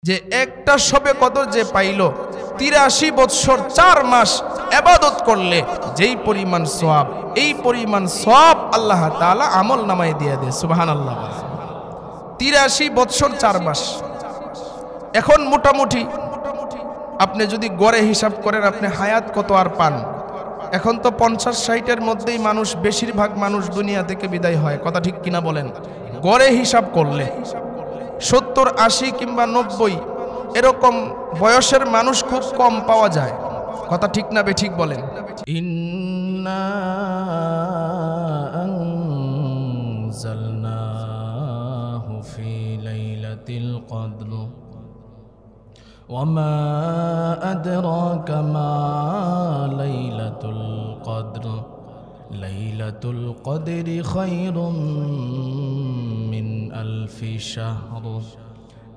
যে একটা শবে কদর যে পাইল ৮৩ বৎসর ৪ মাস ইবাদত করলে যেই পরিমাণ সওয়াব, এই পরিমাণ সওয়াব আল্লাহ তাআলা আমল নামায় দিয়ে দেয়। সুবহানাল্লাহ। ৮৩ বৎসর ৪ মাস। এখন মোটামুটি আপনি যদি গড়ে হিসাব করেন, আপনি হায়াত কত আর পান? এখন তো ৫০-৬০-এর মধ্যেই মানুষ, বেশিরভাগ মানুষ দুনিয়া থেকে বিদায় হয়। কথা ঠিক কিনা বলেন? গড়ে হিসাব করলে ৭০-৮০ কিংবা ৯০ এরকম বয়সের মানুষ খুব কম পাওয়া যায়। কথা ঠিক না বেঠিক বলেন? ইন্না আনজালনাহু ফি লাইলাতিল কদর ওয়ামা আদরাকা মা লাইলাতুল কদর লাইলাতুল কদরি খায়রুম মিন আলফি শাহর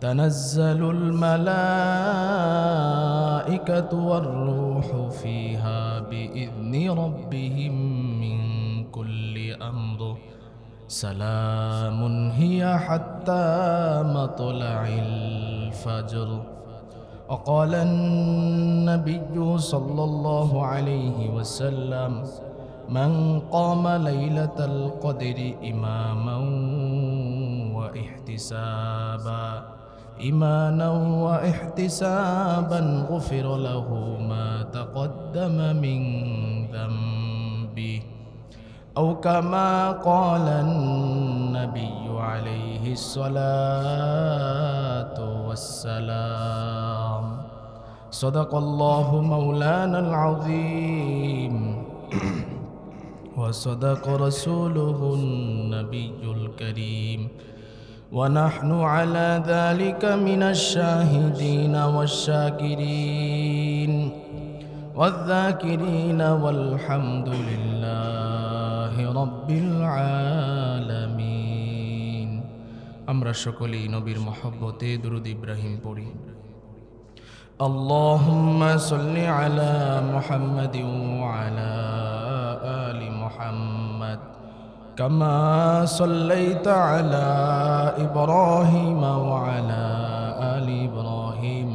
তানাজ্জালুল মালাইকাতু ওয়ার রূহু ফিহা বিইذনি রাব্বিহিম মিন কুল্লি আমর সালামুন হিয়া হাত্তা মাতলাইল ফাজর। وقال النبي صلى الله عليه وسلم من قام ليلة القدر إماما واحتسابا غفر له ما تقدم من ذنبه أو كما قال النبي عليه الصلاة والسلام صدق الله مولانا العظيم وصدق رسوله النبي الكريم ونحن على ذلك من الشاهدين والشاكرين والذاكرين والحمد لله رب العالمين। আমরা সকলেই নবীর মহব্বতে দুরূদ ইব্রাহিম পড়ি। اللهم صل على محمد وعلى آل محمد كما صليت على إبراهيم وعلى آل إبراهيم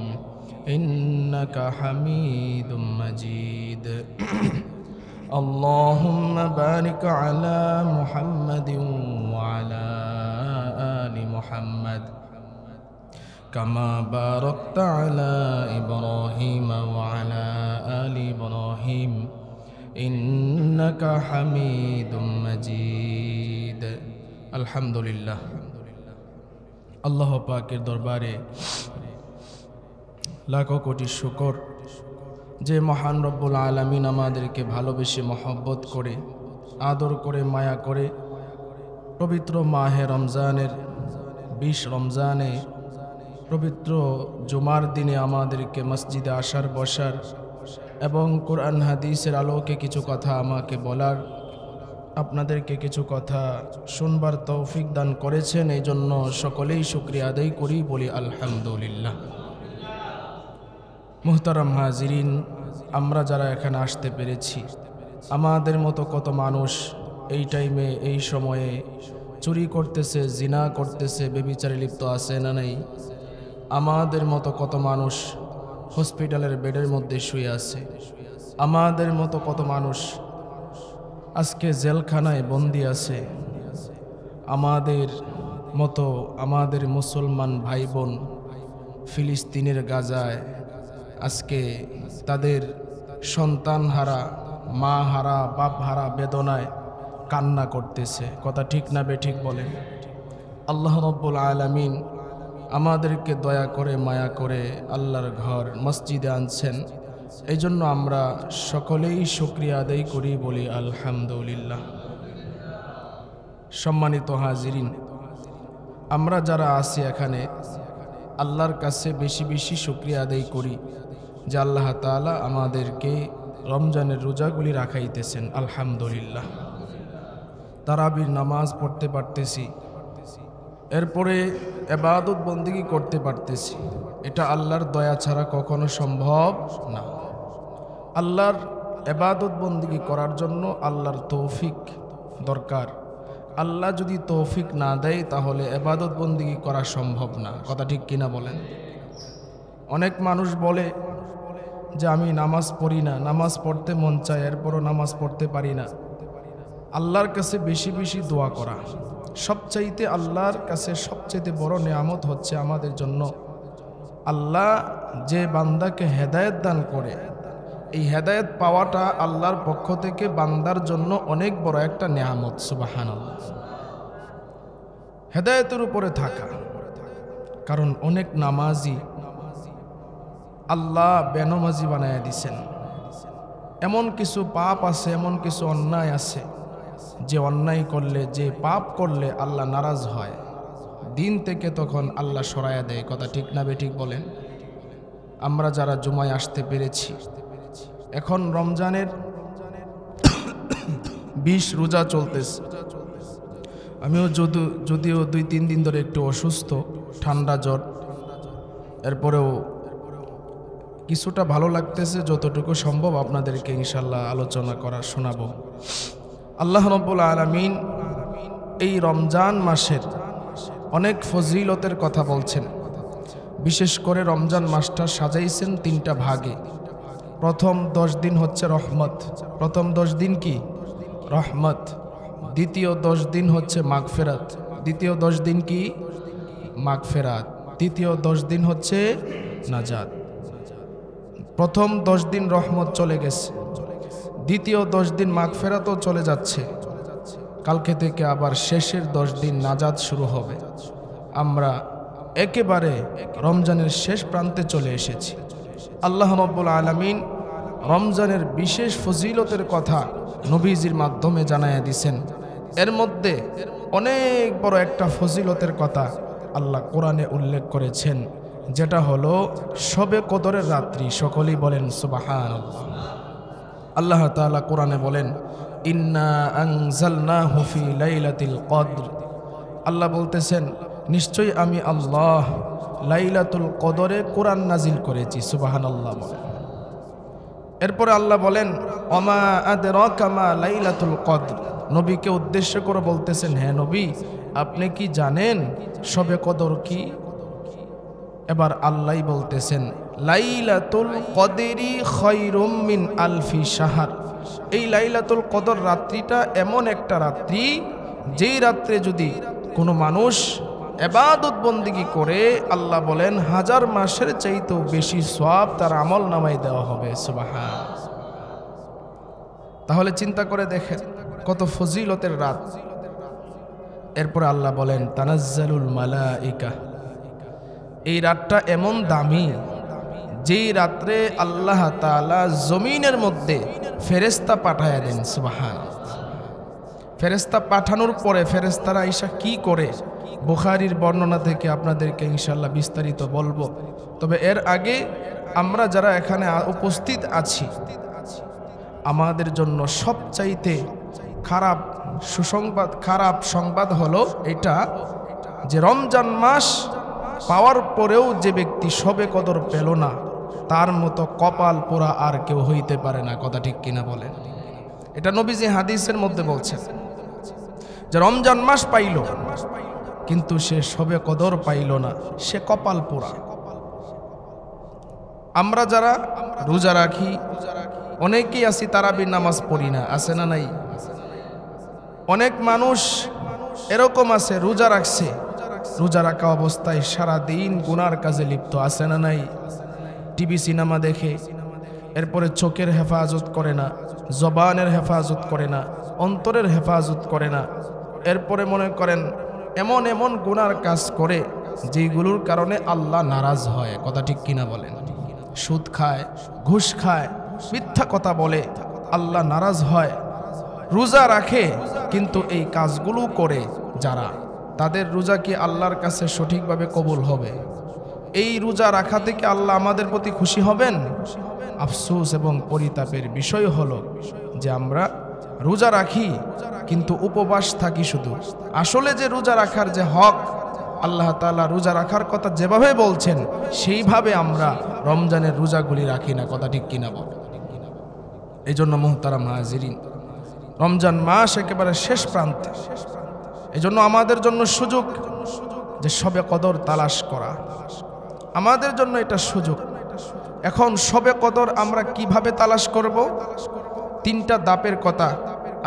إنك حميد مجيد اللهم بارك على محمد وعلى آل محمد كما باركت على إبراهيم وعلى آل إبراهيم إنك حميد مجيد الحمد لله। আল্লাহ পাকের দরবারে লাখো কোটি শুকর যে মহান রব্বুল আলামিন আমাদেরকে ভালোবেসে মহব্বত করে, আদর করে, মায়া করে পবিত্র মাহে রমজানের 20 রমজানে পবিত্র জুমার দিনে আমাদেরকে মসজিদে আসার, বসার এবং কোরআন হাদিসের আলোকে কিছু কথা আমাকে বলার, আপনাদেরকে কিছু কথা শুনবার তৌফিক দান করেছেন। এই জন্য সকলেই শুকরিয়া আদায় করি, বলি আলহামদুলিল্লাহ। মুহতারাম হাজিরিন, আমরা যারা এখানে আসতে পেরেছি, আমাদের মতো কত মানুষ এই টাইমে, এই সময়ে চুরি করতেছে, জিনা করতেছে, ব্যভিচারে লিপ্ত আছে না নাই? আমাদের মতো কত মানুষ হসপিটালের বেডের মধ্যে শুয়ে আছে। আমাদের মতো কত মানুষ আজকে জেলখানায় বন্দি আছে। আমাদের মতো আমাদের মুসলমান ভাই বোন ফিলিস্তিনের গাজায় আজকে তাদের সন্তান হারা, মা হারা, বাপ হারা বেদনায় কান্না করতেছে। কথা ঠিক না বেঠিক বলেন? আল্লাহ রাব্বুল আলামিন আমাদেরকে দয়া করে, মায়া করে আল্লাহর ঘর মসজিদে আনছেন। এই জন্য আমরা সকলেই শুকরিয়া আদায় করি, বলি আলহামদুলিল্লাহ। সম্মানিত হাজিরিন, আমরা যারা আছি এখানে আল্লাহর কাছে বেশি বেশি শুকরিয়া আদায় করি যে আল্লাহ তাআলা আমাদেরকে রমজানের রোজাগুলি রাখাইতেছেন। আলহামদুলিল্লাহ। তারাবির নামাজ পড়তে পারতেছি, এরপরে ইবাদত বন্দেগী করতে পারতেছি। এটা আল্লাহর দয়া ছাড়া কখনো সম্ভব না। আল্লাহর ইবাদত বন্দেগী করার জন্য আল্লাহর তৌফিক দরকার। আল্লাহ যদি তৌফিক না দেয় তাহলে ইবাদত বন্দেগী করা সম্ভব না। কথা ঠিক কিনা বলেন? অনেক মানুষ বলে যে আমি নামাজ পড়ি না, নামাজ পড়তে মন চায়, এরপরও নামাজ পড়তে পারি না। আল্লাহর কাছে বেশি বেশি দোয়া করা। সবচাইতে আল্লাহর কাছে সবচাইতে বড় নেয়ামত হচ্ছে আমাদের জন্য আল্লাহ যে বান্দাকে হেদায়েত দান করে, এই হেদায়েত পাওয়াটা আল্লাহর পক্ষ থেকে বান্দার জন্য অনেক বড় একটা নেয়ামত। সুবহানাল্লাহ। হেদায়েতের উপরে থাকা, কারণ অনেক নামাজি আল্লাহ বেনমাজি বানায়া দিছেন। এমন কিছু পাপ আছে, এমন কিছু অন্যায় আছে, যে অন্যায় করলে, যে পাপ করলে আল্লাহ নারাজ হয়, দিন থেকে তখন আল্লাহ সরায়া দেয়। কথা ঠিক না বেঠিক বলেন? আমরা যারা জুমায় আসতে পেরেছি, এখন রমজানের 20 রোজা চলতেছে। আমিও যদিও 2-3 দিন ধরে একটু অসুস্থ, ঠান্ডা জ্বর, এরপরেও কিছুটা ভালো লাগতেছে। যতটুকু সম্ভব আপনাদেরকে ইনশাল্লাহ আলোচনা করা শোনাবো। আল্লাহ রাব্বুল আলামিন এই রমজান মাসের অনেক ফজিলতের কথা বলছেন। বিশেষ করে রমজান মাসটা সাজাইছেন 3টা ভাগে। প্রথম 10 দিন হচ্ছে রহমত। প্রথম 10 দিন কি? রহমত। দ্বিতীয় 10 দিন হচ্ছে মাগফিরাত। দ্বিতীয় 10 দিন কি? মাগফিরাত। তৃতীয় 10 দিন হচ্ছে নাজাত। প্রথম 10 দিন রহমত চলে গেছে, দ্বিতীয় 10 দিন মাগফিরাতও চলে যাচ্ছে। কালকে থেকে আবার শেষের 10 দিন নাজাত শুরু হবে। আমরা একেবারে রমজানের শেষ প্রান্তে চলে এসেছি। আল্লাহ রাব্বুল আলামিন রমজানের বিশেষ ফজিলতের কথা নবীজির মাধ্যমে জানায়া দিয়েছেন। এর মধ্যে অনেক বড় একটা ফজিলতের কথা আল্লাহ কোরআনে উল্লেখ করেছেন, যেটা হলো শবে কদরের রাত্রি। সকলেই বলেন সুবহানাল্লাহ। আল্লাহ তাআলা কোরআনে বলেন, ইন্না আনজালনাহু ফি লাইলাতিল কদর। আল্লাহ বলতেছেন, নিশ্চয়ই আমি আল্লাহ লাইলাতুল কদরে কোরআন নাজিল করেছি। সুবহানাল্লাহ বলেন। এরপরে আল্লাহ বলেন, ওমা আদরাকা মা লাইলাতুল কদর। নবীকে উদ্দেশ্য করে বলতেছেন, হ্যাঁ নবী, আপনি কি জানেন শবে কদর কি? এবার আল্লাহ বলতেছেন, লাইলাতুল কদরি খায়রুম মিন আলফি শাহর। এই লাইলাতুল কদর রাত্রিটা এমন একটা রাত্রি, যেই রাত্রে যদি কোনো মানুষ ইবাদত বন্দেগী করে, আল্লাহ বলেন 1000 মাসের চাইতেও বেশি সওয়াব তার আমল নামায় দেওয়া হবে। সুবহান। তাহলে চিন্তা করে দেখেন কত ফজিলতের রাত। এরপরে আল্লাহ বলেন, তানাজ্জালুল মালাইকা। এই রাতটা এমন দামি, যেই রাত্রে আল্লাহ তাআলা জমিনের মধ্যে ফেরেশতা পাঠায়া দেন। সুবহান। ফেরেশতা পাঠানোর পরে ফেরেশতারা আইসা কি করে, বুখারীর বর্ণনা থেকে আপনাদেরকে ইনশাআল্লাহ বিস্তারিত বলবো। তবে এর আগে আমরা যারা এখানে উপস্থিত আছি, আমাদের জন্য সবচাইতে খারাপ সংবাদ হলো এটা, যে রমজান মাস পাওয়ার পরেও যে ব্যক্তি শবে কদর পেল না, তার মতো কপাল পোড়া আর কেউ হইতে পারে না। কথা ঠিক কিনা বলেন? এটা নবীজি হাদিসের মধ্যে বলছেন যে রমজান মাস পাইল, কিন্তু সে শবে কদর পাইল না, সে কপাল পোড়া। আমরা যারা রোজা রাখি, অনেকেই আছি তারাবির নামাজ পড়ি না, আছে না নাই? অনেক মানুষ এরকম আছে রোজা রাখছে, রোজা রাখা অবস্থায় সারা দিন গুনার কাজে লিপ্ত, আছে না নাই? টিভি সিনেমা দেখে, এরপরে চোখের হেফাজত করে না, জবানের হেফাজত করে না, অন্তরের হেফাজত করে না। এরপরে মনে করেন এমন এমন গুনার কাজ করে যেগুলোর কারণে আল্লাহ নারাজ হয়। কথা ঠিক কিনা বলেন? সুদ খায়, ঘুষ খায়, মিথ্যা কথা বলে, আল্লাহ নারাজ হয়। রোজা রাখে কিন্তু এই কাজগুলো করে যারা, তাদের রোজা কি আল্লাহর কাছে সঠিকভাবে কবুল হবে? এই রোজা রাখা থেকে আল্লাহ আমাদের প্রতি খুশি হবেন? আফসোস এবং পরিতাপের বিষয় হলো যে আমরা রোজা রাখি কিন্তু উপবাস থাকি শুধু। আসলে যে রোজা রাখার যে হক, আল্লাহ তাআলা রোজা রাখার কথা যেভাবে বলছেন সেইভাবে আমরা রমজানের রোজাগুলি রাখি না। কথা ঠিক কিনা বল? এই জন্য মুহতারাম হাজিরিন, রমজান মাস একেবারে শেষ প্রান্তে। এই জন্য আমাদের জন্য সুযোগ যে শবে কদর তালাশ করা। আমাদের জন্য এটা সুযোগ। এখন শবে কদর আমরা কিভাবে তালাশ করব? 3টা ধাপের কথা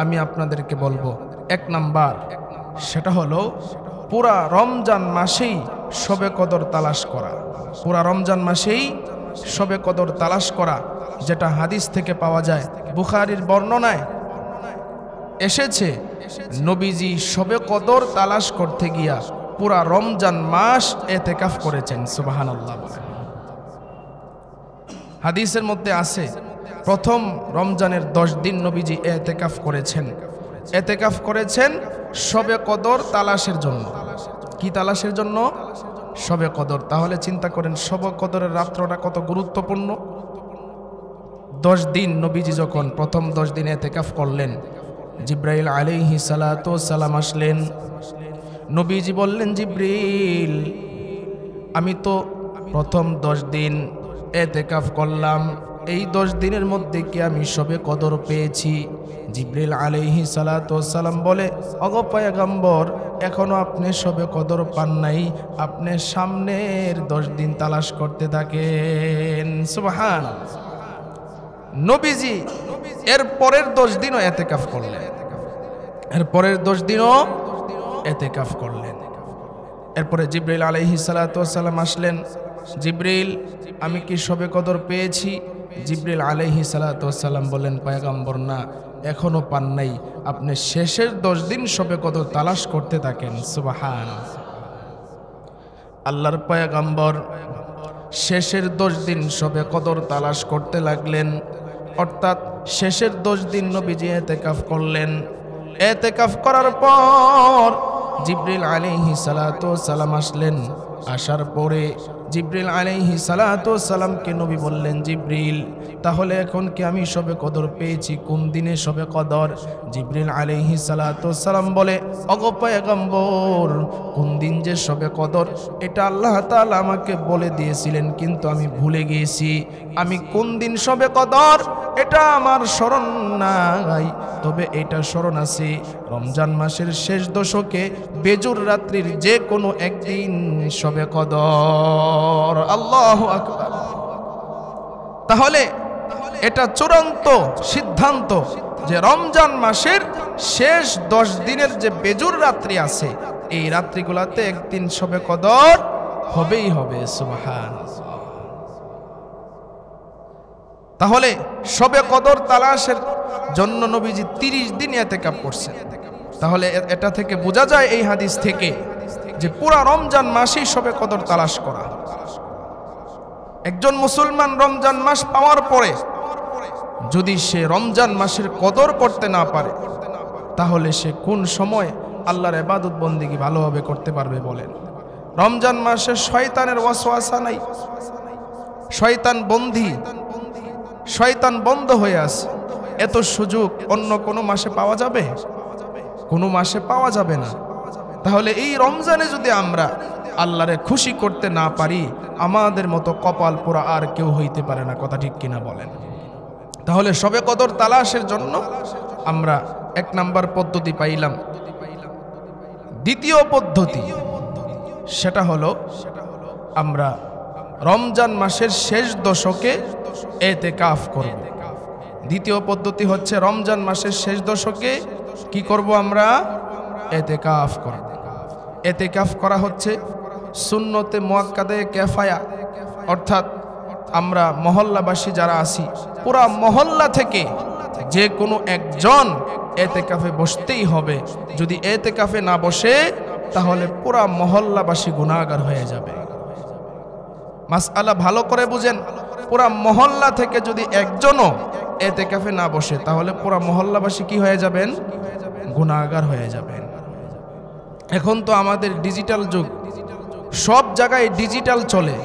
আমি আপনাদেরকে বলবো। 1 নাম্বার, সেটা হলো পুরা রমজান মাসেই শবে কদর তালাশ করা। পুরা রমজান মাসেই শবে কদর তালাশ করা, যেটা হাদিস থেকে পাওয়া যায়। বুখারীর বর্ণনায় এসেছে নবীজি শবে কদর তালাশ করতে গিয়া পুরা রমজান মাস এতেকাফ করেছেন। সুবহানাল্লাহ বলেন। হাদিসের মধ্যে আছে প্রথম রমজানের 10 দিন নবীজি এতেকাফ করেছেন। এতেকাফ করেছেন শবে কদর তালাশের জন্য। কি তালাশের জন্য? শবে কদর। তাহলে চিন্তা করেন শবে কদরের রাত্রটা কত গুরুত্বপূর্ণ। 10 দিন নবীজি যখন প্রথম 10 দিন এতেকাফ করলেন, জিব্রাইল আলাইহিস সালাতু ওয়াস সালাম আসলেন। নবীজি বললেন, জিব্রিল, আমি তো প্রথম 10 দিন এতেকাফ করলাম, এই 10 দিনের মধ্যে কি আমি শবে কদর পেয়েছি? জিব্রিল আলাইহিস সালাতু ওয়াস সালাম বলে, ওগো পয়গম্বর, এখনো আপনি শবে কদর পান নাই, আপনি সামনের 10 দিন তালাশ করতে থাকেন। সুবহানাল্লাহ। নবীজি এর পরের 10 দিনও এতেকাফ করলেন। এর পরের 10 দিনও এতেকাফ করলেন। এরপরে জিব্রাইল আলাইহিস সালাতু ওয়াস সালাম আসলেন। জিব্রিল, আমি কি শবে কদর পেয়েছি? জিব্রিল আলাইহিস সালাতু ওয়াস সালাম বলেন, পয়গম্বর, না, এখনো পান নাই, আপনি শেষের 10 দিন শবে কদর তালাশ করতে থাকেন। সুবহানাল্লাহ। আল্লাহর পয়গম্বর শেষের 10 দিন শবে কদর তালাশ করতে লাগলেন। অর্থাৎ শেষের 10 দিন নবীজি এতেকাফ করলেন। এতেকাফ করার পর জিব্রিল আলাইহিস সালাতু ওয়াস সালাম আসলেন। আসার পরে জিব্রিল আলাইহিস সালাতু ওয়াস সালামকে নবী বললেন, জিব্রিল, তাহলে এখন কি আমি শবে কদর পেয়েছি? কোন দিনে শবে কদর? জিব্রিল আলাইহিস সালাতু ওয়াস সালাম বলে, ওগো পয়গম্বর, কোন দিন যে শবে কদর এটা আল্লাহ তাআলা আমাকে বলে দিয়েছিলেন, কিন্তু আমি ভুলে গিয়েছি। আমি কোন দিন শবে কদর এটা আমার স্মরণ নাই, তবে এটা স্মরণ আছে রমজান মাসের শেষ দশকে বেজুর রাত্রির যে কোনো একদিন শবে কদর। আল্লাহু আকবার। তাহলে এটা চূড়ান্ত সিদ্ধান্ত যে রমজান মাসের শেষ 10 দিনের যে বেজুর রাত্রি আছে, এই রাত্রিগুলোতে একদিন শবে কদর হবেই হবে। সুবহানাল্লাহ। তাহলে শবে কদর তালাশের জন্য নবীজি 30 দিন ইতিকাফ করছেন। তাহলে এটা থেকে বোঝা যায় এই হাদিস থেকে যে পুরা রমজান মাসেই শবে কদর তালাশ করা। একজন মুসলমান রমজান মাস পাওয়ার পরে যদি সে রমজান মাসের কদর করতে না পারে, তাহলে সে কোন সময় আল্লাহর ইবাদত বন্দেগী ভালোভাবে করতে পারবে বলেন? রমজান মাসে শয়তানের ওয়াসওয়াসা নাই, শয়তান বন্দী, শয়তান বন্ধ হয়ে আছে। এত সুযোগ অন্য কোনো মাসে পাওয়া যাবে? কোনো মাসে পাওয়া যাবে না। তাহলে এই রমজানে যদি আমরা আল্লাহরে খুশি করতে না পারি, আমাদের মতো কপাল পোড়া আর কেউ হইতে পারে না। কথা ঠিক কিনা বলেন? তাহলে শবে কদর তালাশের জন্য আমরা 1 নাম্বার পদ্ধতি পাইলাম। দ্বিতীয় পদ্ধতি সেটা হলো আমরা রমজান মাসের শেষ দশকে ইতিকাফ করব। দ্বিতীয় পদ্ধতি হচ্ছে রমজান মাসের শেষ দশকে কি করব? আমরা ইতিকাফ করব। ইতিকাফ করা হচ্ছে সুন্নতে মুআক্কাদে কিফায়া, অর্থাৎ আমরা মহল্লাবাসী যারা আছি পুরা মহল্লা থেকে যে কোনো একজন ইতিকাফে বসতেই হবে। যদি ইতিকাফে না বসে তাহলে পুরা মহল্লাবাসী গুনাহগার হয়ে যাবে। মাসআলা ভালো করে বুঝেন, পুরা মহল্লা থেকে যদি একজনও ইতিকাফে না বসে তাহলে পুরা মহল্লাবাসী কি হয়ে যাবেন? গুনাহগার হয়ে যাবেন। এখন তো আমাদের ডিজিটাল যুগ, সব জায়গায় ডিজিটাল চলে,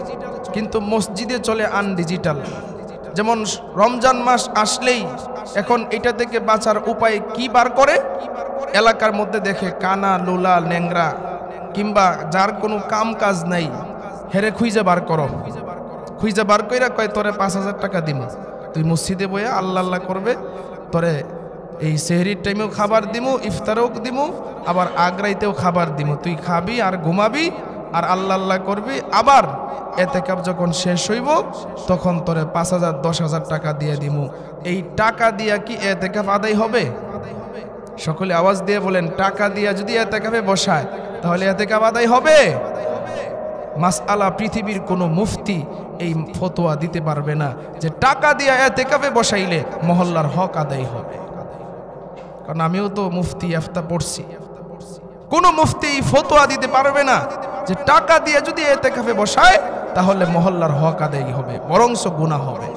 কিন্তু মসজিদে চলে আনডিজিটাল। যেমন রমজান মাস আসলেই এখন এটা থেকে বাঁচার উপায় কি বার করে? এলাকার মধ্যে দেখে কানা, লুলা, ন্যাংরা কিংবা যার কোনো কাম কাজ নাই, হেরে খুঁজে বার করো। খুঁজে বার কইরা কয় তোরে 5,000 টাকা দিব, তুই মসজিদে বইয়া আল্লাহ আল্লাহ করবে, তোরে এই সেহরির টাইমেও খাবার দিমু, ইফতারেও দিমু, আবার আগ্রাইতেও খাবার দিমু, তুই খাবি আর ঘুমাবি, আর আল্লাহ আল্লাহ করবি, আবার এতেকাফ যখন শেষ হইব তখন তোরে 5,000 10,000 টাকা দিয়ে দিমু। এই টাকা দিয়া কি এতেকাফ আদায় হবে? সকলে আওয়াজ দিয়ে বলেন, টাকা দিয়া যদি এতেকাফে বসায় তাহলে এতেকাফ আদায় হবে? মাসআলা পৃথিবীর কোনো মুফতি এই ফতোয়া দিতে পারবে না যে টাকা দিয়া এতেকাফে বসাইলে মহল্লার হক আদায় হবে। কারণ আমিও তো মুফতি ইফতা পড়ছি, কোনো মুফতি এই ফতোয়া দিতে পারবে না যে টাকা দিয়ে যদি এতেকাফে বসায় তাহলে মহল্লার হক আদায় হবে, বরংস গুনাহ হবে।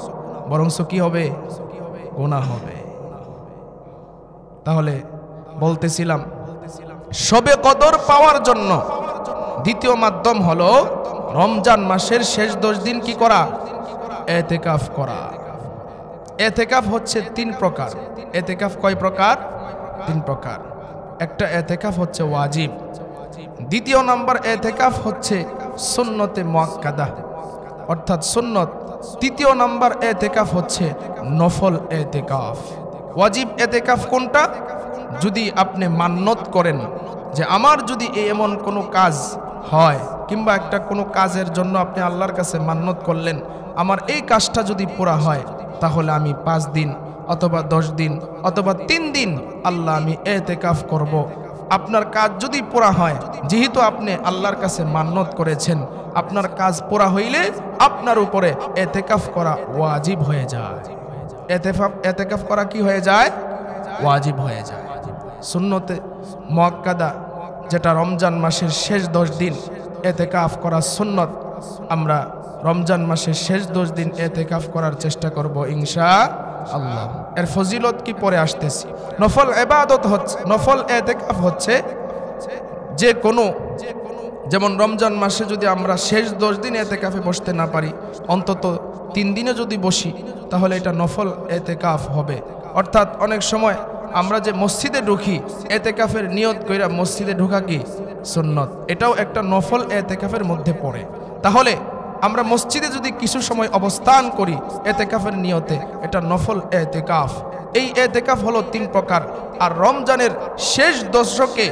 বরংস কি হবে? গুনাহ হবে। তাহলে বলতেছিলাম, শবে কদর পাওয়ার জন্য দ্বিতীয় মাধ্যম হলো রমজান মাসের শেষ 10 দিন কি করা? এতেকাফ করা। এতেকাফ হচ্ছে 3 প্রকার। এতেকাফ কয় প্রকার? 3 প্রকার। একটা এতেকাফ হচ্ছে ওয়াজিব, দ্বিতীয় নাম্বার এতেকাফ হচ্ছে সুন্নতে মুআক্কাদা অর্থাৎ সুন্নত, তৃতীয় নাম্বার এতেকাফ হচ্ছে নফল এতেকাফ। ওয়াজিব এতেকাফ কোনটা? যদি আপনি মান্নত করেন যে আমার যদি এমন কোনো কাজ হয়, কিংবা একটা কোনো কাজের জন্য আপনি আল্লাহর কাছে মান্নত করলেন, আমার এই কাজটা যদি পুরা হয় তাহলে আমি 5 দিন অথবা 10 দিন অথবা 3 দিন আল্লাহ আমি এতেকাফ করব। আপনার কাজ যদি পুরা হয়, যেহেতু আপনি আল্লাহর কাছে মান্নত করেছেন, আপনার কাজ পুরা হইলে আপনার উপরে এতেকাফ করা ওয়াজিব হয়ে যায়। এতেকাফ করা কি হয়ে যায়? ওয়াজিব হয়ে যায়। সুন্নতে মুআক্কাদা যেটা রমজান মাসের শেষ 10 দিন এতেকাফ করা সুন্নত, আমরা রমজান মাসের শেষ 10 দিন এতেকাফ করার চেষ্টা করব ইনশাআল্লাহ। এর ফজিলত কি পরে আসতেছি। নফল ইবাদত হচ্ছে, নফল এতেকাফ হচ্ছে যে কোনো, যেমন রমজান মাসে যদি আমরা শেষ 10 দিন এতেকাফে বসতে না পারি, অন্তত 3 দিনে যদি বসি তাহলে এটা নফল এতেকাফ হবে। অর্থাৎ অনেক সময় আমরা যে মসজিদে ঢুকি, এতেকাফের নিয়ত কইরা মসজিদে ঢোকা কি সুন্নত, এটাও একটা নফল এতেকাফের মধ্যে পড়ে। তাহলে আমরা মসজিদে যদি কিছু সময় অবস্থান করি এতেকাফের নিয়তে, এটা নফল এতেকাফ। এই এতেকাফ হলো 3 প্রকার। আর রমজানের শেষ দশকে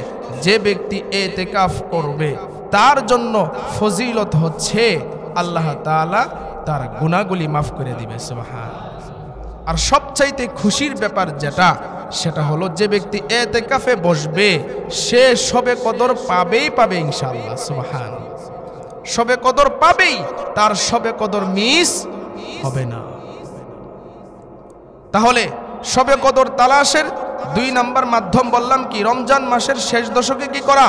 যে ব্যক্তি এতেকাফ করবে তার জন্য ফজিলত হচ্ছে আল্লাহ তাআলা তার গুনাহগুলি মাফ করে দিবে, সুবহানাল্লাহ। আর সবচাইতে খুশির ব্যাপার যেটা, সেটা হলো যে ব্যক্তি এতেকাফে বসবে সে শবে কদর পাবেই পাবে ইনশাআল্লাহ, সুবহানাল্লাহ। শবে কদর পাবেই, তার শবে কদর মিস হবে না। তাহলে শবে কদর তালাশের 2 নাম্বার মাধ্যম বললাম কি? রমজান মাসের শেষ দশকে কি করা?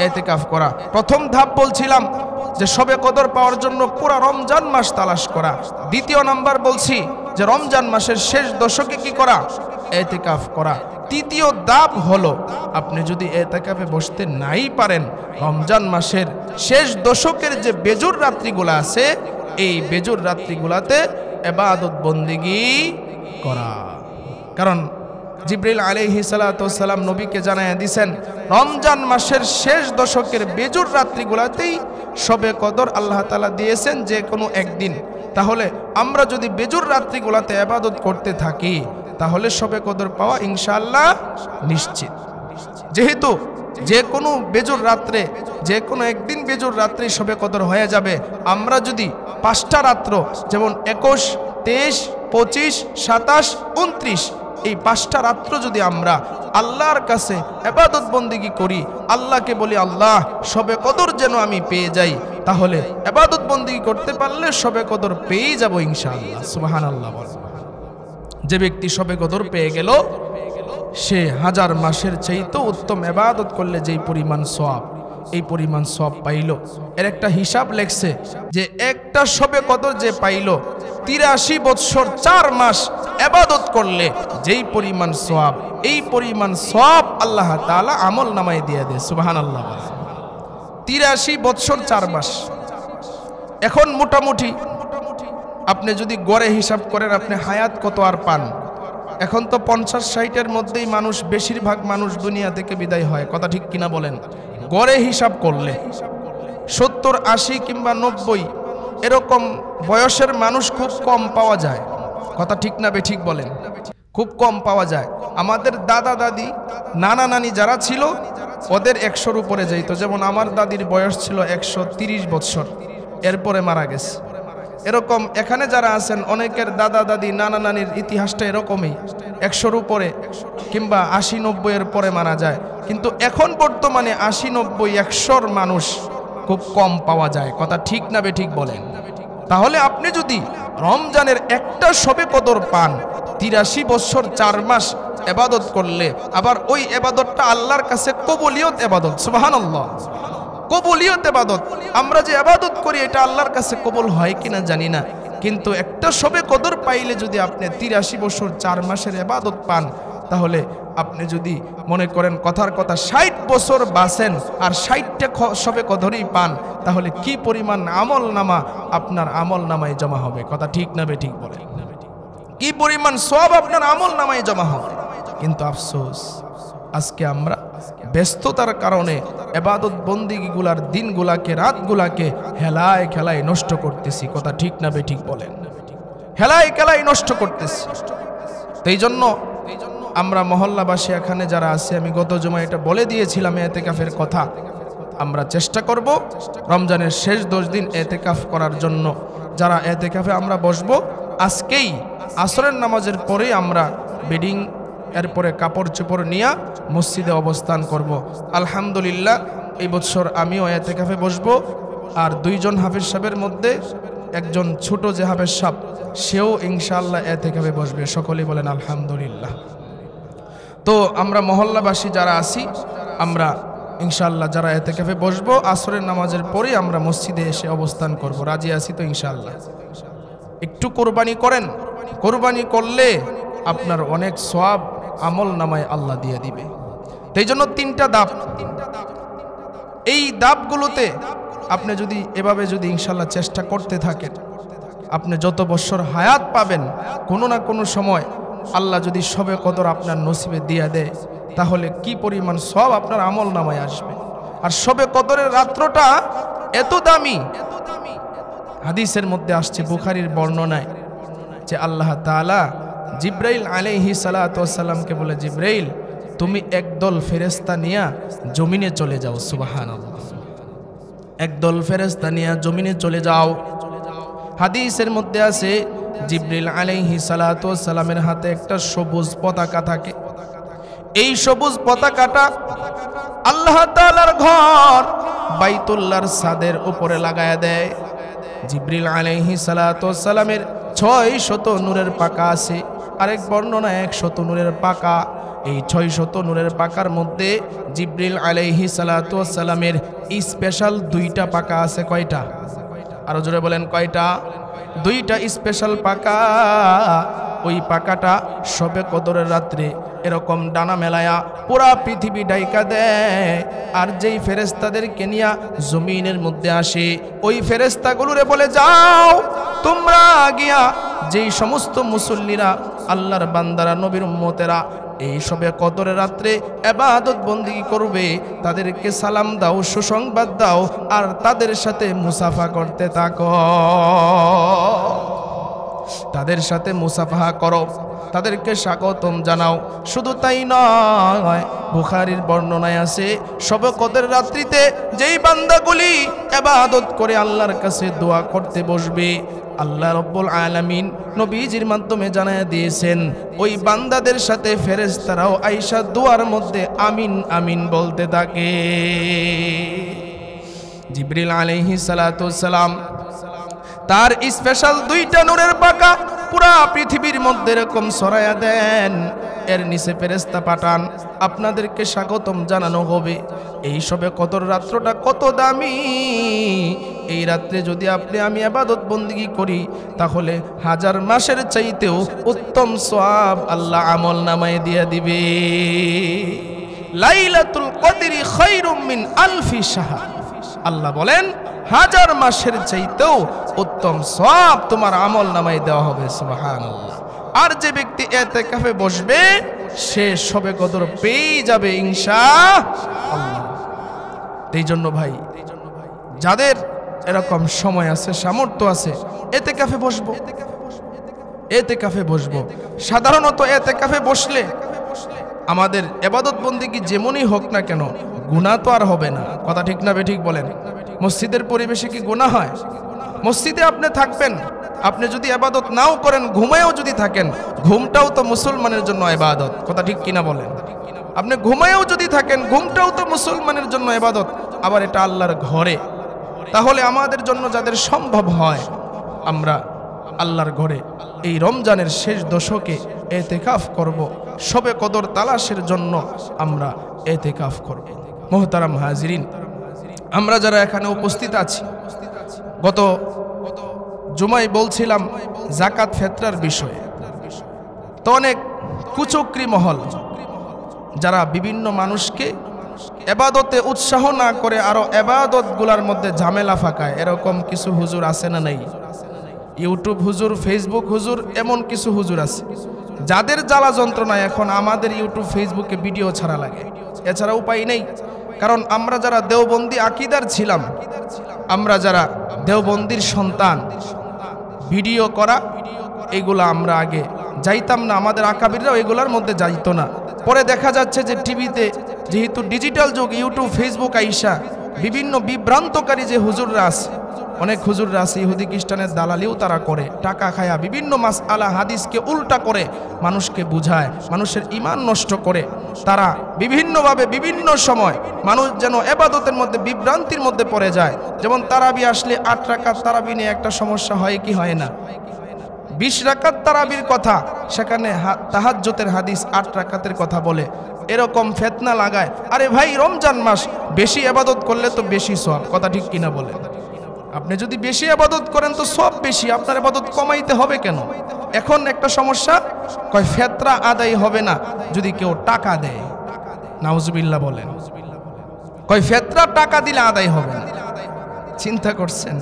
এতেকাফ করা। প্রথম ধাপ বলছিলাম যে শবে কদর পাওয়ার জন্য পুরা রমজান মাস তালাশ করা। দ্বিতীয় নাম্বার বলছি যে রমজান মাসের শেষ দশকে কি করা? এতেকাফ করা। তৃতীয় ধাপ হলো আপনি যদি এতেকাফে বসতে নাই পারেন, রমজান মাসের শেষ দশকের যে বেজুর রাত্রিগুলো আছে এই বেজুর রাত্রিগুলাতে ইবাদত বন্দেগী করা। কারণ জিবরিল আলাইহিস সালাতু ওয়াস সালাম নবীকে জানায়া দিয়েছেন রমজান মাসের শেষ দশকের বেজুর রাত্রিগুলাতেই শবে কদর আল্লাহ তাআলা দিয়েছেন যে কোনো একদিন। তাহলে আমরা যদি বেজুর রাত্রিগুলাতে ইবাদত করতে থাকি তাহলে শবে কদর পাওয়া ইনশাআল্লাহ নিশ্চিত। যেহেতু যে কোনো বেজুর রাত্রে, যে কোনো একদিন বেজুর রাত্রে শবে কদর হয়ে যাবে, আমরা যদি 5টা রাত্র যেমন 21, 23, 25, 27, 29 এই 5টা রাত্র যদি আমরা আল্লাহর কাছে ইবাদত বন্দেগী করি, আল্লাহকে বলি আল্লাহ শবে কদর যেন আমি পেয়ে যাই, তাহলে ইবাদত বন্দেগী করতে পারলে শবে কদর পেয়ে যাব ইনশাআল্লাহ, সুবহানাল্লাহ। যে ব্যক্তি শবে কদর পেয়ে গেল সে 1000 মাসের চাইতেও উত্তম ইবাদত করলে যেই পরিমাণ সওয়াব, এই পরিমাণ সওয়াব পাইল। এর একটা হিসাব লেখছে যে একটা শবে কদর যে পাইল 83 বৎসর 4 মাস ইবাদত করলে যেই পরিমাণ সওয়াব, এই পরিমাণ সওয়াব আল্লাহ তাআলা আমল নামায় দিয়ে দেয়, সুবহানাল্লাহ। 83 বৎসর 4 মাস। এখন মোটামুটি আপনি যদি গড়ে হিসাব করেন আপনি হায়াত কত আর পান? এখন তো 50-60-এর মধ্যেই মানুষ, বেশিরভাগ মানুষ দুনিয়া থেকে বিদায় হয়, কথা ঠিক কিনা বলেন? গড়ে হিসাব করলে 70, 80 কিংবা 90 এরকম বয়সের মানুষ খুব কম পাওয়া যায়, কথা ঠিক না বেঠিক বলেন? খুব কম পাওয়া যায়। আমাদের দাদা দাদি, নানা নানি যারা ছিল ওদের 100-র উপরে যাইতো। যেমন আমার দাদির বয়স ছিল 130 বছর, এরপরে মারা গেছে। এরকম এখানে যারা আছেন অনেকের দাদা দাদি নানা নানির ইতিহাসটা এরকমই, 100-র উপরে কিংবা 80-90-এর পরে মারা যায়। কিন্তু এখন বর্তমানে 80-90-100-র মানুষ খুব কম পাওয়া যায়। কথা ঠিক না বেঠিক বলেন? তাহলে আপনি যদি রমজানের একটা শবে কদর পান, 83 বছর 4 মাস ইবাদত করলে, আবার ওই ইবাদতটা আল্লাহর কাছে কবুলিয়ত ইবাদত। সুবহানাল্লাহ, কবুলিয়ত ইবাদত। আমরা যে ইবাদত করি এটা আল্লাহর কাছে কবুল হয় কিনা জানি না, কিন্তু একটা শবে কদর পাইলে যদি আপনি 83 বছর 4 মাসের ইবাদত পান, তাহলে আপনি যদি মনে করেন কথার কথা 60 বছর বাঁচেন আর 60টা শবে কদরই পান, তাহলে কি পরিমাণ আমল নামা আপনার আমল নামায় জমা হবে। কথা ঠিক না বেঠিক বলে? কি পরিমাণ সওয়াব আপনার আমল নামায় জমা হবে। কিন্তু আফসোস, আজকে আমরা ব্যস্ততার কারণে ইবাদত বন্দেগীগুলার দিনগুলাকে, রাতগুলাকে হেলায় খেলায় নষ্ট করতেছি। কথা ঠিক না বেঠিক বলেন? হেলায় খেলায় নষ্ট করতেছি। এই জন্য আমরা মহল্লাবাসী এখানে যারা আছে, আমি গত জুমায় এটা বলে দিয়েছিলাম এতেকাফের কথা, আমরা চেষ্টা করব রমজানের শেষ 10 দিন এতেকাফ করার জন্য। যারা এতেকাফে আমরা বসবো, আজকেই আসরের নামাজের পরে আমরা বেডিং, এরপরে কাপড় চোপড় নিয়ে মসজিদে অবস্থান করব। আলহামদুলিল্লাহ, এই বছর আমিও এতেকাফে বসবো। আর 2 জন হাফেজ সাহেবের মধ্যে একজন ছোট যে হাফেজ সাহেব, সেও ইনশাআল্লাহ এতেকাফে বসবে। সকলেই বলেন আলহামদুলিল্লাহ। তো আমরা মহল্লাবাসী যারা আছি, আমরা ইনশাআল্লাহ যারা এতেকাফে বসবো, আসরের নামাজের পরে আমরা মসজিদে এসে অবস্থান করব। রাজি আছি তো ইনশাআল্লাহ? একটু কোরবানি করেন, কোরবানি করলে আপনার অনেক সওয়াব আমল নামায় আল্লাহ দিয়ে দিবে। তাই জন্য 3টা ধাপ, এই ধাপগুলোতে আপনি যদি এভাবে যদি ইনশাআল্লাহ চেষ্টা করতে থাকেন, আপনি যত বছর হায়াত পাবেন, কোনো না কোনো সময় আল্লাহ যদি শবে কদর আপনার নসিবে দিয়ে দেয়, তাহলে কি পরিমাণ সওয়াব আপনার আমল নামায় আসবে। আর শবে কদরের রাত্রটা এত দামি, হাদিসের মধ্যে আসছে, বুখারীর বর্ণনায়, যে আল্লাহ তাআলা জিব্রাইল আলাইহিস সালাতু ওয়াস সালামকে বলে, জিব্রাইল তুমি একদল ফেরেশতা নিয়ে জমিনে চলে যাও। সুবহানাল্লাহ, একদল ফেরেশতা নিয়ে জমিনে চলে যাও। হাদিসের মধ্যে আছে জিব্রাইল আলাইহিস সালাতু ওয়াস সালামের হাতে একটা সবুজ পতাকা থাকে। এই সবুজ পতাকাটা আল্লাহ তাআলার ঘর বাইতুল্লাহর ছাদের উপরে লাগায়া দেয়। জিব্রাইল আলাইহিস সালাতু ওয়াস সালামের 600 নূরের পাকা আছে, আরেক বর্ণনায় 100 নূরের পাকা। এই 600 নূরের পাকার মধ্যে জিব্রাইল আলাইহিস সালাতু ওয়াস সালামের স্পেশাল 2টা পাকা আছে। কয়টা? আরো জোরে বলেন, কয়টা? 2টা স্পেশাল পাকা। ওই পাকাটা শবে কদরের রাত্রে এরকম ডানা মেলায়া পুরা পৃথিবী ডাইকা দেয়। আর যেই ফেরেশতাদেরকে নিয়া জমিনের মধ্যে আসে, ওই ফেরেশতাগুলোরে বলে, যাও তোমরা গিয়া যেই সমস্ত মুসল্লিরা, আল্লাহর বান্দারা, নবীর উম্মতেরা এই শবে কদরের রাত্রে ইবাদত বন্দেগী করবে, তাদেরকে সালাম দাও, সুসংবাদ দাও, আর তাদের সাথে মুসাফা করতে থাকো। তাদের সাথে মুসাফাহা করো, তাদেরকে স্বাগতম জানাও। শুধু তাই নয়, বুখারীর বর্ণনায় আছে, শবে কদরের রাত্রিতে যেই বান্দাগুলি ইবাদত করে আল্লাহর কাছে দোয়া করতে বসবে, আল্লাহ রব্বুল আলামিন নবীজির মাধ্যমে জানায়া দিয়েছেন, ওই বান্দাদের সাথে ফেরেশতারাও আয়েশা দোয়ার মধ্যে আমিন আমিন বলতে থাকে। জিবরিল আলাইহিস সালাতু ওয়াস সালাম তার স্পেশাল 2টা নূরের পাকা পুরা পৃথিবীর মধ্যে এরকম ছড়ায়া দেন। এর নিচে ফেরেশতা পাঠান, আপনাদেরকে স্বাগতম জানানো হবে। এই শবে কদর রাত্রটা কত দামি, এই রাত্রে যদি আপনি আমি ইবাদত বন্দেগী করি, তাহলে 1000 মাসের চাইতেও উত্তম সওয়াব আল্লাহ আমল নামায় দিয়ে দিবে। লাইলাতুল কদরি খায়রুম মিন আলফি শাহর। আল্লাহ বলেন 1000 মাসের চাইতেও উত্তম সওয়াব তোমার আমল নামায় দেওয়া হবে। সুবহানাল্লাহ। আর যে ব্যক্তি ইতিকাফে বসবে, সে শবে কদর পেয়ে যাবে ইনশাআল্লাহ। এই জন্য ভাই, যাদের এরকম সময় আছে, সামর্থ্য আছে, ইতিকাফে বসবো, ইতিকাফে বসবো। সাধারণত ইতিকাফে বসলে আমাদের ইবাদত বন্দেগী যেমনই হোক না কেন, গুনাহ তো আর হবে না। কথা ঠিক না বেঠিক বলেন? মসজিদের পরিবেশে কি গুনাহ হয়? মসজিদে আপনি থাকবেন, আপনি যদি ইবাদত নাও করেন, ঘুমায়ও যদি থাকেন, ঘুমটাও তো মুসলমানের জন্য ইবাদত। কথা ঠিক কিনা বলেন? আপনি ঘুমায়ও যদি থাকেন, ঘুমটাও তো মুসলমানের জন্য ইবাদত, আবার এটা আল্লাহর ঘরে। তাহলে আমাদের জন্য যাদের সম্ভব হয়, আমরা আল্লাহর ঘরে এই রমজানের শেষ দশকে এতেকাফ করব, শবে কদর তালাশের জন্য আমরা এতেকাফ করব। মুহতারাম হাজিরিন, আমরা যারা এখানে উপস্থিত আছি, গত জুমায় বলছিলাম যাকাত ফিতরার বিষয়ে। তো অনেক কুচক্রী মহল যারা বিভিন্ন মানুষকে ইবাদতে উৎসাহ না করে আরো ইবাদতগুলোর মধ্যে ঝামেলা ফাঁকায়, এরকম কিছু হুজুর আছে না নাই? ইউটিউব হুজুর, ফেসবুক হুজুর, এমন কিছু হুজুর আছে যাদের জ্বালা যন্ত্রণায় এখন আমাদের ইউটিউব ফেসবুকে ভিডিও ছাড়া লাগে, এছাড়া উপায় নেই। কারণ আমরা যারা দেওবন্দি আকীদার ছিলাম, আমরা যারা দেওবন্দির সন্তান, ভিডিও করা এগুলা আমরা আগে যাইতাম না, আমাদের আকাবিররাও এগুলার মধ্যে যাইতো না। পরে দেখা যাচ্ছে যে টিভিতে যেহেতু ডিজিটাল যুগ, ইউটিউব ফেসবুক আইসা বিভিন্ন বিভ্রান্তকারী যে হুজুররা আছে, অনেক হুজুররা আছে ইহুদি খ্রিস্টানের দালালিও তারা করে, টাকা খায়া বিভিন্ন মাসআলা হাদিসকে উল্টা করে মানুষকে বুঝায়, মানুষের ঈমান নষ্ট করে। তারা বিভিন্নভাবে বিভিন্ন সময় মানুষ যেন ইবাদতের মধ্যে বিভ্রান্তির মধ্যে পড়ে যায়। যেমন তারাবি আসলে 8 রাকাত তারাবি নিয়ে একটা সমস্যা হয় কি হয় না? 20 রাকাত তারাবির কথা, সেখানে তাহাজ্জুদের হাদিস 8 রাকাতের কথা বলে, এরকম ফিতনা লাগায়। আরে ভাই, রমজান মাস, বেশি ইবাদত করলে তো বেশি সওয়াব। কথা ঠিক কিনা বলে? আপনি যদি বেশি ইবাদত করেন তো সওয়াব বেশি, আপনার ইবাদত কমাইতে হবে কেন? এখন একটা সমস্যা, কয় ফিতরা আদায় হবে না যদি কেউ টাকা দেয়। নাউজুবিল্লাহ বলেন। কয় ফিতরা টাকা দিলে আদায় হবে না। চিন্তা করছেন?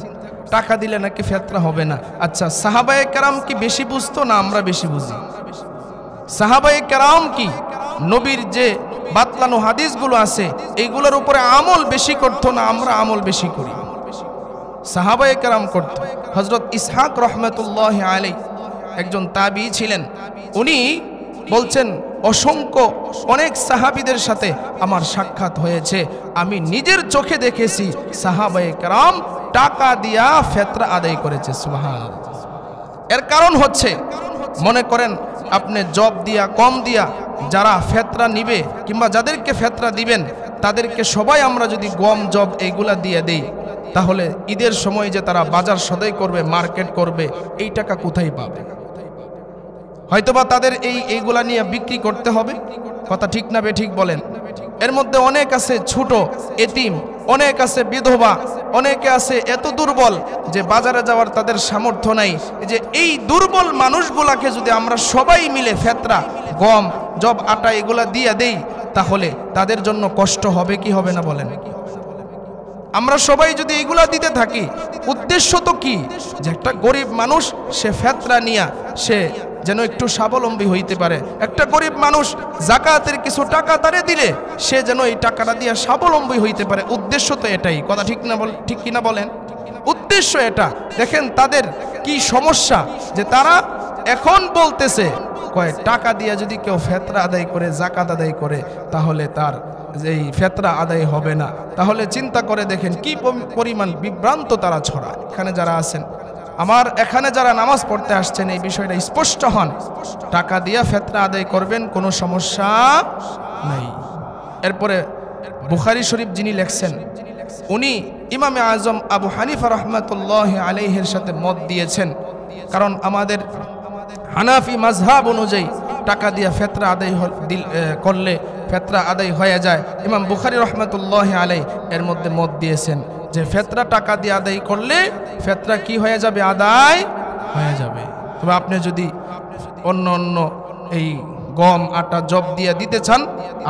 টাকা দিলে নাকি ফিতরা হবে না? আচ্ছা, সাহাবায়ে কেরাম কি বেশি বুঝতো না আমরা বেশি বুঝি? সাহাবায়ে কেরাম কি নবীর যে বাতলানো হাদিসগুলো আছে এইগুলোর উপরে আমল বেশি করতো না আমরা আমল বেশি করি? সাহাবায়ে কেরাম করত। হযরত ইসহাক রহমাতুল্লাহি আলাইহি একজন তাবিঈ ছিলেন। উনি বলছেন, অসংখ্য অনেক সাহাবীদের সাথে আমার সাক্ষাৎ হয়েছে, আমি নিজের চোখে দেখেছি সাহাবায়ে কেরাম টাকা দিয়া ফিতরা আদায় করেছে। সুবহানাল্লাহ। এর কারণ হচ্ছে, মনে করেন আপনি জব দিয়া কম দিয়া যারা ফিতরা নিবে কিংবা যাদেরকে ফিতরা দিবেন তাদেরকে সবাই আমরা যদি গম জব এইগুলা দিয়ে দেই, তাহলে ঈদের সময় যে তারা বাজার সদাই করবে, মার্কেট করবে, এই টাকা কোথায় পাবে? হয়তোবা তাদের এইগুলা নিয়ে বিক্রি করতে হবে। কথা ঠিক না বেঠিক বলেন? এর মধ্যে অনেক আছে ছোট এতিম, অনেক আছে বিধবা, অনেকে আছে এত দুর্বল যে বাজারে যাওয়ার তাদের সামর্থ্য নাই। যে এই দুর্বল মানুষগুলাকে যদি আমরা সবাই মিলে ফিতরা, গম, জব, আটা এগুলা দিয়ে দেই, তাহলে তাদের জন্য কষ্ট হবে কি হবে না বলেন? আমরা সবাই যদি এগুলা দিতে থাকি, উদ্দেশ্য তো কি? যে একটা গরিব মানুষ সে ফিতরা নিয়া সে যেন একটু স্বাবলম্বী হইতে পারে। একটা গরিব মানুষ যাকাতের কিছু টাকা তারে দিলে সে যেন এই টাকাটা দিয়ে স্বাবলম্বী হইতে পারে। উদ্দেশ্য তো এটাই। কথা ঠিক না ঠিক কিনা বলেন? উদ্দেশ্য এটা। দেখেন তাদের কি সমস্যা, যে তারা এখন বলতেছে কয় টাকা দিয়ে যদি কেউ ফিতরা আদায় করে, যাকাত আদায় করে, তাহলে তার এই ফিতরা আদায় হবে না। তাহলে চিন্তা করে দেখেন কি পরিমাণ বিভ্রান্ত তারা ছড়ায়। এখানে যারা আছেন, আমার এখানে যারা নামাজ পড়তে আসছেন, এই বিষয়টা স্পষ্ট হন, টাকা দিয়া ফিতরা আদায় করবেন, কোনো সমস্যা নাই। এরপরে বুখারী শরীফ যিনি লেখছেন, উনি ইমামে আজম আবু হানিফা রহমাতুল্লাহি আলাইহির সাথে মত দিয়েছেন। কারণ আমাদের হানাফি মাযহাব অনুযায়ী টাকা দিয়া ফিতরা আদায় করলে ফিতরা আদায় হয়ে যায়। ইমাম বুখারী রহমাতুল্লাহি আলাইহি এর মধ্যে মত দিয়েছেন যে ফিতরা টাকা দিয়ে আদায় করলে ফিতরা কি হয়ে যাবে? আদায় হয়ে যাবে। তবে আপনি যদি অন্য অন্য এই গম, আটা, জব দিয়ে দিতে চান,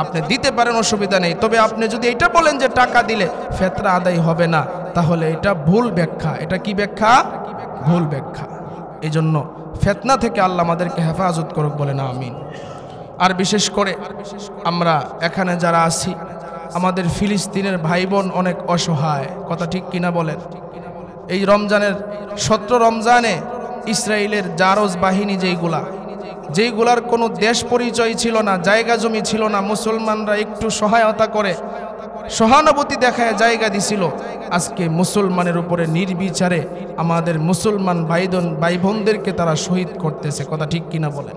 আপনি দিতে পারেন, অসুবিধা নেই। তবে আপনি যদি এটা বলেন যে টাকা দিলে ফিতরা আদায় হবে না, তাহলে এটা ভুল ব্যাখ্যা। এটা কি ব্যাখ্যা? ভুল ব্যাখ্যা। এই জন্য ফিতনা থেকে আল্লাহ আমাদেরকে হেফাজত করুক, বলেন আমিন। আর বিশেষ করে আমরা এখানে যারা আছি, আমাদের ফিলিস্তিনের ভাই বোন অনেক অসহায়। কথা ঠিক কিনা বলেন? এই রমজানের 17 রমজানে ইসরায়েলের জারজ বাহিনী যেইগুলার কোনো দেশ পরিচয় ছিল না, জায়গা জমি ছিল না, মুসলমানরা একটু সহায়তা করে সহানুভূতি দেখায় জায়গা দিছিল, আজকে মুসলমানের উপরে নির্বিচারে আমাদের মুসলমান ভাই বোনদেরকে তারা শহীদ করতেছে। কথা ঠিক কিনা বলেন?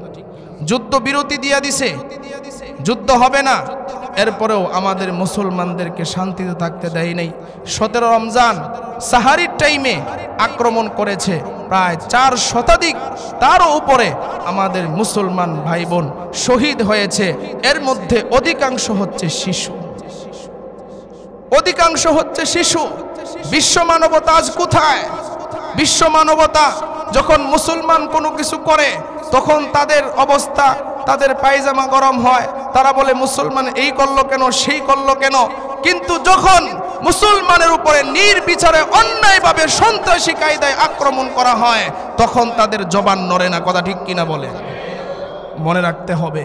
যুদ্ধ বিরতি দিয়া দিছে, যুদ্ধ হবে না, এরপরেও আমাদের মুসলমানদেরকে শান্তিতে থাকতে দেয় নাই। 17 রমজান সাহারির টাইমে আক্রমণ করেছে, প্রায় 4 শতাধিক তারও উপরে আমাদের মুসলমান ভাই বোন শহীদ হয়েছে। এর মধ্যে অধিকাংশ হচ্ছে শিশু, অধিকাংশ হচ্ছে শিশু। বিশ্ব মানবতা আজ কোথায়? বিশ্ব মানবতা যখন মুসলমান কোনো কিছু করে তখন তাদের অবস্থা, তাদের পায়জামা গরম হয়, তারা বলে মুসলমান এই করলো কেন, সেই করলো কেন। কিন্তু যখন মুসলমানের উপরে নির্বিচারে অন্যায়ভাবে সন্ত্রাসী কায়দায় আক্রমণ করা হয় তখন তাদের জবান নড়ে না। কথা ঠিক কিনা বলে? মনে রাখতে হবে,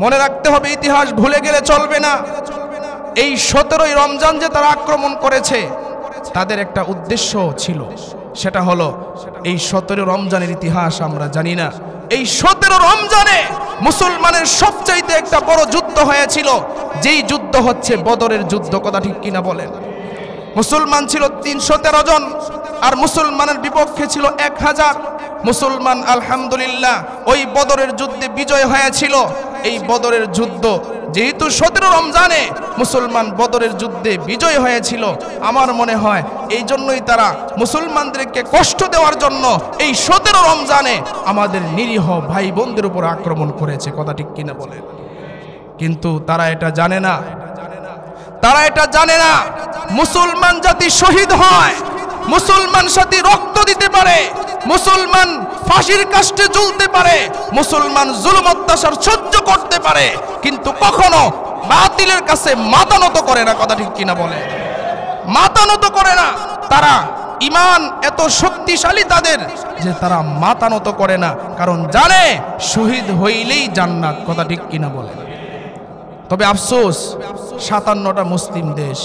মনে রাখতে হবে, ইতিহাস ভুলে গেলে চলবে না। এই 17ই রমজান যে তারা আক্রমণ করেছে তাদের একটা উদ্দেশ্য ছিল, সেটা হলো এই 17 রমজানের ইতিহাস আমরা জানি না। এই 17 রমজানে মুসলমানের সবচাইতে একটা বড় যুদ্ধ হয়েছিল, যেই যুদ্ধ হচ্ছে বদরের যুদ্ধ। কথা ঠিক কিনা বলেন? মুসলমান ছিল 313 জন আর মুসলমানের বিপক্ষে ছিল 1000 মুসলমান। আলহামদুলিল্লাহ ওই বদরের যুদ্ধে বিজয় হয়েছিল। এই বদরের যুদ্ধ যেহেতু 17 রমজানে মুসলমান বদরের যুদ্ধে বিজয় হয়েছিল, আমার মনে হয় এই জন্যই তারা মুসলমানদেরকে কষ্ট দেওয়ার জন্য এই 17 রমজানে আমাদের নিরীহ ভাই বোনদের উপর আক্রমণ করেছে। কথা ঠিক কিনা বলেন? কিন্তু তারা এটা জানে না, তারা এটা জানে না মুসলমান জাতি শহীদ হয়, মুসলমান জাতি রক্ত দিতে পারে, মুসলমান ফাঁসির কাষ্টে ঝুলতে পারে, মুসলমান জুলুম অত্যাচার সহ্য করতে পারে, কিন্তু কখনো বাতিলের কাছে মাথা নত করে না। কথা ঠিক কিনা বলে? মাথা নত করে না। তারা ঈমান এত শক্তিশালী তাদের যে তারা মাথা নত করে না, কারণ জানে শহীদ হইলেই জান্নাত। কথা ঠিক কিনা বলে? তবে আফসোস 57টা মুসলিম দেশ,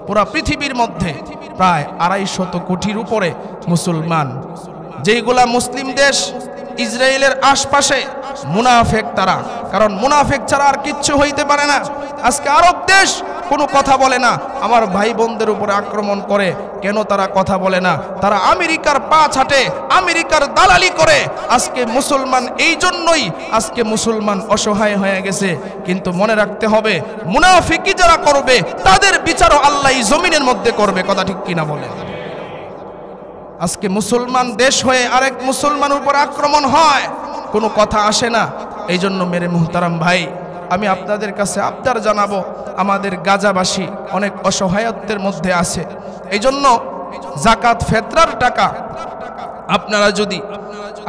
পুরা পৃথিবীর মধ্যে প্রায় 250 কোটির উপরে মুসলমান, যেইগুলা মুসলিম দেশ ইসরায়েলের আশপাশে মুনাফেক তারা, কারণ মুনাফেক ছাড়া আর কিচ্ছু হইতে পারে না। আজকে আরব দেশ কোনো কথা বলে না, আমার ভাই বোনদের উপরে আক্রমণ করে কেন তারা কথা বলে না? তারা আমেরিকার পা ছাটে, আমেরিকার দালালি করে। আজকে মুসলমান এই জন্যই আজকে মুসলমান অসহায় হয়ে গেছে। কিন্তু মনে রাখতে হবে মুনাফিকি যারা করবে তাদের বিচারও আল্লাহ জমিনের মধ্যে করবে। কথা ঠিক কিনা বলে? আজকে মুসলমান দেশ হয়ে আরেক মুসলমানের উপর আক্রমণ হয়, কোনো কথা আসে না। এই জন্য মেরে মুহতারাম ভাই, আমি আপনাদের কাছে আবদার জানাবো, আমাদের গাজাবাসী অনেক অসহায়ত্বের মধ্যে আছে। এই জন্য জাকাত ফেতরার টাকা আপনারা যদি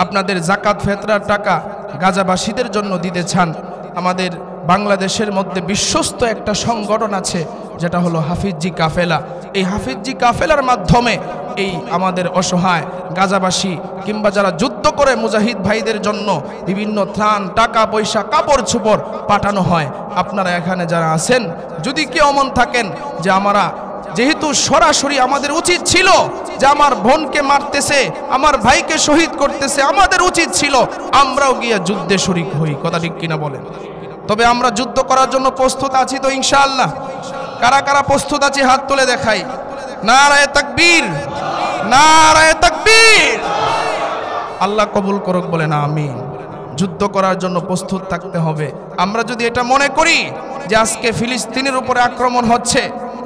আপনাদের জাকাত ফেতরার টাকা গাজাবাসীদের জন্য দিতে চান, আমাদের বাংলাদেশের মধ্যে বিশ্বস্ত একটা সংগঠন আছে যেটা হলো হাফিজি কাফেলা। এই হাফিজি কাফেলার মাধ্যমে এই আমাদের অসহায় গাজাবাসী কিংবা যারা যুদ্ধ করে মুজাহিদ ভাইদের জন্য বিভিন্ন ত্রাণ, টাকা পয়সা, কাপড় চোপড় পাঠানো হয়। আপনারা এখানে যারা আছেন, যদি কেউ অমন থাকেন যে আমরা যেহেতু সরাসরি আমাদের উচিত ছিল যে আমার বোনকে মারতেছে, আমার ভাইকে শহীদ করতেছে, আমাদের উচিত ছিল আমরাও গিয়ে যুদ্ধে শরীক হই। কথা ঠিক কিনা বলেন? তবে আমরা যুদ্ধ করার জন্য প্রস্তুত আছি তো ইনশাআল্লাহ? কারা কারা প্রস্তুত আছে হাত তুলে দেখাই। নারায়ে তাকবীর, নারায়ে তাকবীর। আল্লাহ কবুল করুক, বলেন আমিন। যুদ্ধ করার জন্য প্রস্তুত থাকতে হবে। আমরা যদি এটা মনে করি যে আজকে ফিলিস্তিনের উপরে আক্রমণ হচ্ছে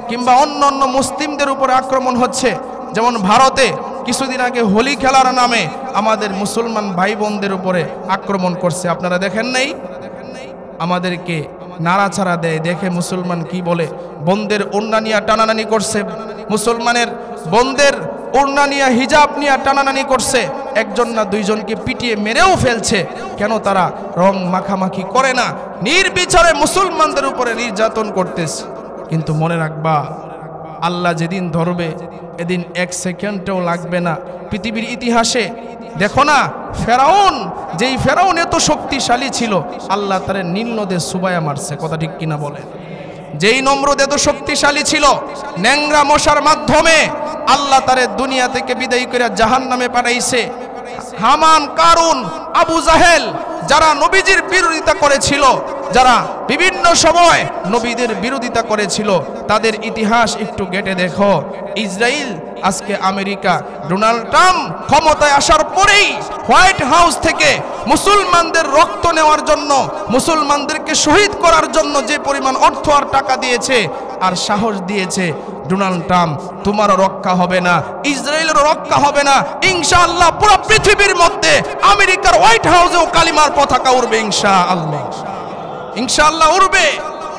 কিংবা অন্য অন্য মুসলিমদের উপরে আক্রমণ হচ্ছে, যেমন ভারতে কিছুদিন আগে হোলি খেলার নামে আমাদের মুসলমান ভাই বোনদের উপরে আক্রমণ করছে, আপনারা দেখেন নাই? আমাদেরকে নাড়াচাড়া দেয়, দেখে মুসলমান কি বলে, বোনদের ওড়না নিয়ে টানাটানি করছে, মুসলমানের বোনদের ওড়না নিয়ে হিজাব নিয়ে টানাটানি করছে, একজন না দুইজনকে পিটিয়ে মেরেও ফেলছে। কেন তারা রং মাখামাখি করে না? নির্বিচারে মুসলমানদের উপরে নির্যাতন করতেছে। কিন্তু মনে রাখবা, আল্লাহ যেদিন ধরবে এদিন 1 সেকেন্ডও লাগবে না। পৃথিবীর ইতিহাসে দেখো না, ফেরাউন, যেই ফেরাউন এত শক্তিশালী ছিল, আল্লাহ তারে নীল নদে সুবায়া মারছে। কথা ঠিক কিনা বলে? যেই নমরুদ এত শক্তিশালী ছিল, ন্যাংরা মশার মাধ্যমে আল্লাহ তারে দুনিয়া থেকে বিদায় করে জাহান্নামে পাঠাইছে। হামান, কারুন, আবু জাহেল, যারা নবীজির বিরোধিতা করেছিল, যারা বিভিন্ন সময় নবীদের বিরোধিতা করেছিল, তাদের ইতিহাস একটু ঘেঁটে দেখো। ইসরায়েল, আজকে আমেরিকা, ডোনাল্ড ট্রাম্প ক্ষমতায় আসার পরেই হোয়াইট হাউস থেকে মুসলমানদের রক্ত নেওয়ার জন্য, মুসলমানদেরকে শহীদ করার জন্য যে পরিমাণ অর্থ আর টাকা দিয়েছে আর সাহস দিয়েছে, ডোনাল্ড ট্রাম্প তোমারও রক্ষা হবে না, ইসরায়েলেরও রক্ষা হবে না। ইনশাআল্লাহ পুরো পৃথিবীর মধ্যে আমেরিকার হোয়াইট হাউসেও কালিমার পতাকা উড়বে ইনশাআল্লাহ, ইনশাআল্লাহ উড়বে।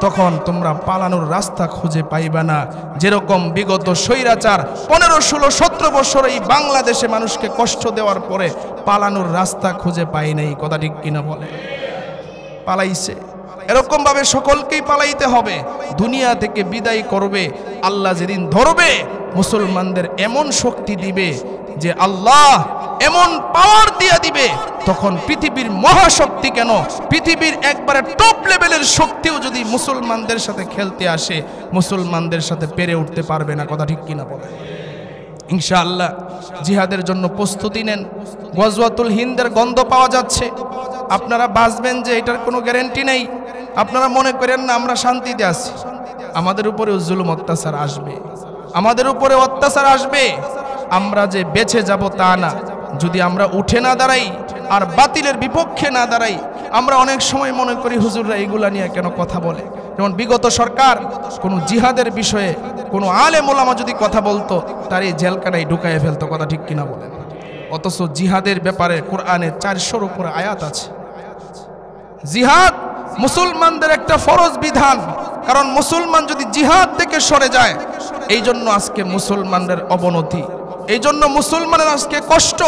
তখন তোমরা পালানোর রাস্তা খুঁজে পাইবা না। যেরকম বিগত স্বৈরাচার 15, 16, 17 বছর এই বাংলাদেশে মানুষকে কষ্ট দেওয়ার পরে পালানোর রাস্তা খুঁজে পাই নাই, কথা ঠিক কিনা বলে? পালাইছে। এরকম ভাবে সকলকেই পালাইতে হবে, দুনিয়া থেকে বিদায় করবে। আল্লাহ যেদিন ধরবে, মুসলমানদের এমন শক্তি দিবে যে আল্লাহ এমন পাওয়ার দিয়ে দিবে, তখন পৃথিবীর মহাশক্তি কেন, পৃথিবীর একবারে টপ লেভেলের শক্তিও যদি মুসলমানদের সাথে খেলতে আসে, মুসলমানদের সাথে পেরে উঠতে পারবে না, কথা ঠিক কিনা বলে? ইনশাআল্লাহ জিহাদের জন্য প্রস্তুতি নেন। গজওয়াতুল হিন্দের গন্ধ পাওয়া যাচ্ছে, আপনারা বাঁচবেন যে এটার কোনো গ্যারান্টি নেই। আপনারা মনে করেন না আমরা শান্তিতে আছি, আমাদের উপরে জুলুম অত্যাচার আসবে, আমাদের উপরে অত্যাচার আসবে। আমরা যে বেঁচে যাব তা না, যদি আমরা উঠে না দাঁড়াই আর বাতিলের বিপক্ষে না দাঁড়াই। আমরা অনেক সময় মনে করি হুজুররা এইগুলা নিয়ে কেন কথা বলে। যেমন বিগত সরকার কোনো জিহাদের বিষয়ে কোনো আলেম ওলামা যদি কথা বলতো, তার এই জেলখানায় ঢুকাইয়ে ফেলতো, কথা ঠিক কিনা বলেন? অথচ জিহাদের ব্যাপারে কোরআনে 400-র উপরে আয়াত আছে। জিহাদ মুসলমানদের একটা ফরজ বিধান, কারণ মুসলমান যদি জিহাদ থেকে সরে যায়, এই জন্য আজকে মুসলমানদের অবনতি, এই জন্য মুসলমানের আজকে কষ্ট।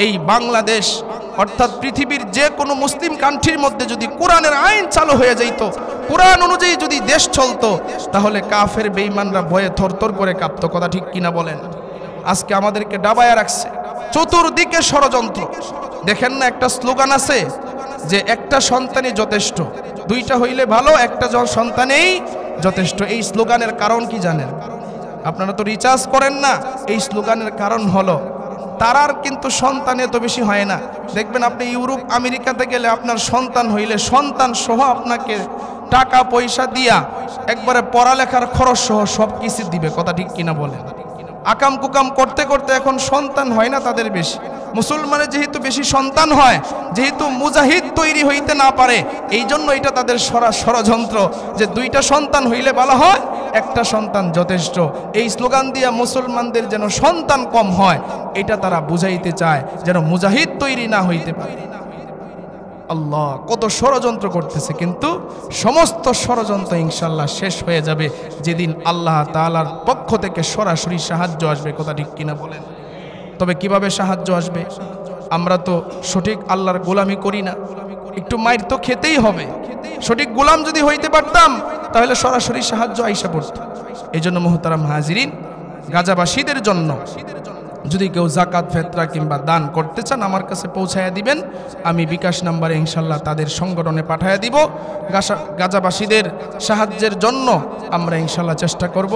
এই বাংলাদেশ অর্থাৎ পৃথিবীর যে কোনো মুসলিম কান্ট্রির মধ্যে যদি কোরআনের আইন চালু হয়ে যেত, কোরআন অনুযায়ী যদি দেশ চলতো, তাহলে কাফের বেঈমানরা ভয়ে থরথর করে কাঁপতো, কথা ঠিক কিনা বলেন? আজকে আমাদেরকে ডাবায়া রাখছে, চতুর্দিকে ষড়যন্ত্র। দেখেন না একটা স্লোগান আছে যে একটা সন্তানই যথেষ্ট, দুইটা হইলে ভালো, একটা সন্তানেই যথেষ্ট। এই স্লোগানের কারণ কি জানেন? আপনারা তো রিচার্জ করেন না। এই স্লোগানের কারণ হলো তারার কিন্তু সন্তান এত বেশি হয় না। দেখবেন আপনি ইউরোপ আমেরিকাতে গেলে আপনার সন্তান হইলে সন্তান সহ আপনাকে টাকা পয়সা দিয়া একবারে পড়ালেখার খরচ সহ সব কিছু দিবে, কথা ঠিক কিনা বলেন? আকাম কুকাম করতে করতে এখন সন্তান হয় না তাদের বেশি। মুসলমানের যেহেতু বেশি সন্তান হয়, যেহেতু মুজাহিদ তৈরি হইতে না পারে, এই জন্য এটা তাদের ষড়যন্ত্র যে দুইটা সন্তান হইলে ভালো হয়, একটা সন্তান যথেষ্ট। এই স্লোগান দিয়া মুসলমানদের যেন সন্তান কম হয়, এটা তারা বুঝাইতে চায়, যেন মুজাহিদ তৈরি না হইতে পারে। আল্লাহ কত ষড়যন্ত্র করতেছে, কিন্তু সমস্ত ষড়যন্ত্র ইনশাআল্লাহ শেষ হয়ে যাবে যেদিন আল্লাহ তাআলার পক্ষ থেকে সরাসরি সাহায্য আসবে, কথা ঠিক কিনা বলেন? তবে কিভাবে সাহায্য আসবে? আমরা তো সঠিক আল্লাহর গোলামি করি না, একটু মাইর তো খেতেই হবে। সঠিক গোলাম যদি হইতে পারতাম তাহলে সরাসরি সাহায্য আইসা পড়ত। এই জন্য মুহতারাম হাজিরিন, গাজাবাসীদের জন্য যদি কেউ জাকাত, ফেতরা কিংবা দান করতে চান, আমার কাছে পৌঁছায়া দিবেন, আমি বিকাশ নাম্বারে ইনশাল্লাহ তাদের সংগঠনে পাঠাইয়া দিব। গাজাবাসীদের সাহায্যের জন্য আমরা ইনশাল্লাহ চেষ্টা করব।